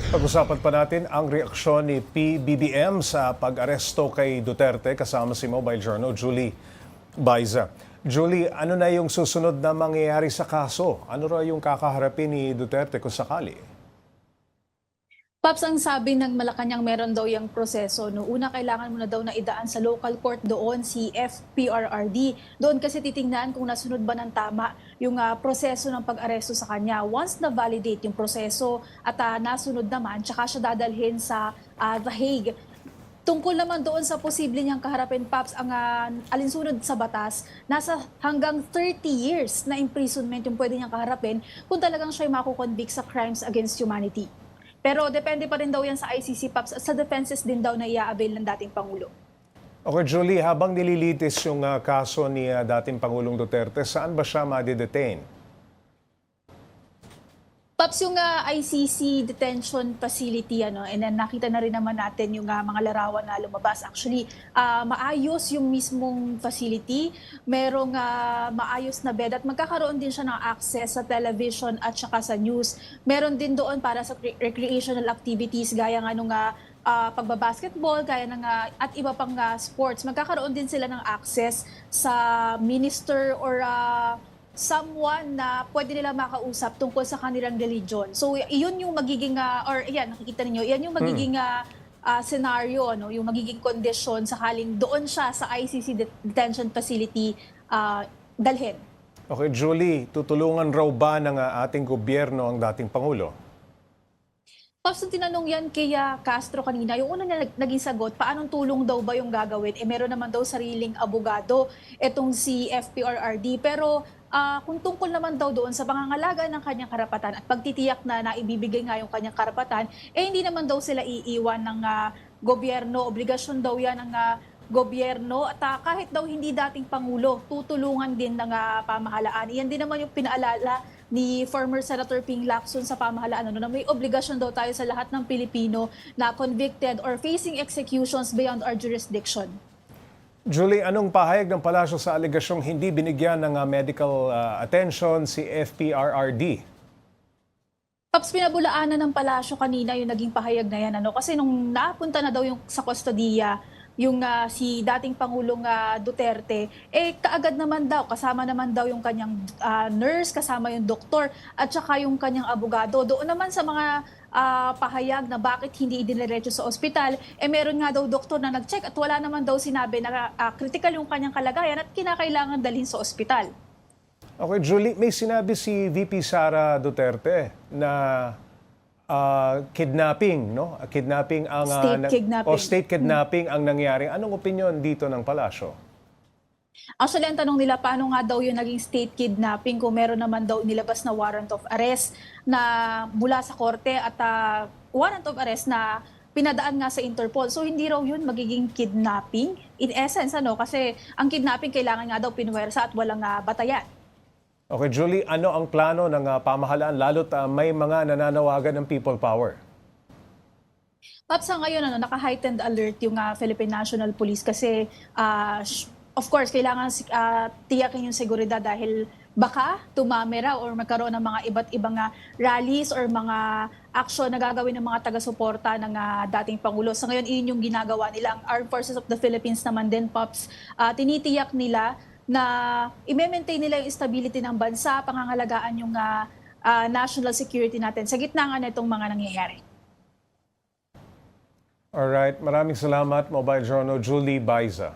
Pag-usapan pa natin ang reaksyon ni PBBM sa pag-aresto kay Duterte kasama si Mobile Journal Julie Baiza. Julie, ano na yung susunod na mangyayari sa kaso? Ano raw yung kakaharapin ni Duterte kung sakali? Paps, ang sabi ng Malacanang meron daw yung proseso. No? Una, kailangan mo na daw na idaan sa local court doon si FPRRD. Doon kasi titingnan kung nasunod ba ng tama yung proseso ng pag-aresto sa kanya. Once na-validate yung proseso at nasunod naman, tsaka siya dadalhin sa The Hague. Tungkol naman doon sa posible niyang kaharapin, Paps, ang alinsunod sa batas, nasa hanggang 30 years na imprisonment yung pwede niyang kaharapin kung talagang siya makukonvict sa crimes against humanity. Pero depende pa rin daw yan sa ICC, Paps, at sa defenses din daw na i-avail ng dating Pangulo. Okay, Julie, habang nililitis yung kaso ni dating Pangulong Duterte, saan ba siya ma-detain? Paps, yung ICC detention facility, and then nakita na rin naman natin yung mga larawan na lumabas. Actually, maayos yung mismong facility, merong maayos na bed at magkakaroon din siya ng access sa television at saka sa news. Meron din doon para sa recreational activities gaya nga nung pagbabasketball, gaya ng, at iba pang sports. Magkakaroon din sila ng access sa minister or someone na pwede nila makausap tungkol sa kanilang religion. So, iyon yung magiging, or yan, nakikita ninyo, yan yung magiging scenario, no? Yung magiging kondisyon sakaling doon siya sa ICC detention facility dalhin. Okay, Julie, tutulungan raw ba ng ating gobyerno ang dating Pangulo? Tapos nung tinanong yan kay Castro kanina, yung una niya naging sagot, paanong tulong daw ba yung gagawin? Meron naman daw sariling abogado, etong si FPRRD. Pero kung tungkol naman daw doon sa pangangalaga ng kanyang karapatan at pagtitiyak na naibibigay nga yung kanyang karapatan, hindi naman daw sila iiwan ng gobyerno. Obligasyon daw yan ng gobyerno at kahit daw hindi dating Pangulo, tutulungan din ng pamahalaan. Iyan din naman yung pinaalala ni former Senator Ping Lacson sa pamahalaan na may obligasyon daw tayo sa lahat ng Pilipino na convicted or facing executions beyond our jurisdiction. Julie, anong pahayag ng palasyo sa alegasyong hindi binigyan ng medical attention si FPRRD? Paps, pinabulaanan ng palasyo kanina yung naging pahayag na yan. Kasi nung napunta na daw yung sa kustodiya, yung si dating Pangulong Duterte, kaagad naman daw, kasama naman daw yung kanyang nurse, kasama yung doktor, at saka yung kanyang abogado. Doon naman sa mga pahayag na bakit hindi idiniretso sa ospital, meron nga daw doktor na nag-check at wala naman daw sinabi na critical yung kanyang kalagayan at kinakailangan dalhin sa ospital. Okay, Julie, may sinabi si VP Sara Duterte na kidnapping, no? Kidnapping ang state kidnapping ang nangyari. Anong opinion dito ng palasyo? Actually, ang tanong nila, paano nga daw yung naging state kidnapping kung meron naman daw nilabas na warrant of arrest na mula sa korte at warrant of arrest na pinadaan nga sa Interpol. So, hindi raw yun magiging kidnapping. In essence, kasi ang kidnapping kailangan nga daw pinuwersa at walang batayan. Okay, Julie, ano ang plano ng pamahalaan lalo't may mga nananawagan ng people power? Paps, ngayon naka-heightened alert yung Philippine National Police kasi of course kailangan tiyakin yung seguridad dahil baka tumamera or magkaroon ng mga iba't ibang rallies or mga action na gagawin ng mga taga-suporta ng dating Pangulo. Sa ngayon, iyon yung ginagawa nila. Ang Armed Forces of the Philippines naman din, Pops, tinitiyak nila na i-maintain nila yung stability ng bansa, pangangalagaan yung national security natin sa gitna nga na itong mga nangyayari. Alright, maraming salamat, Mobile Journal Julie Baiza.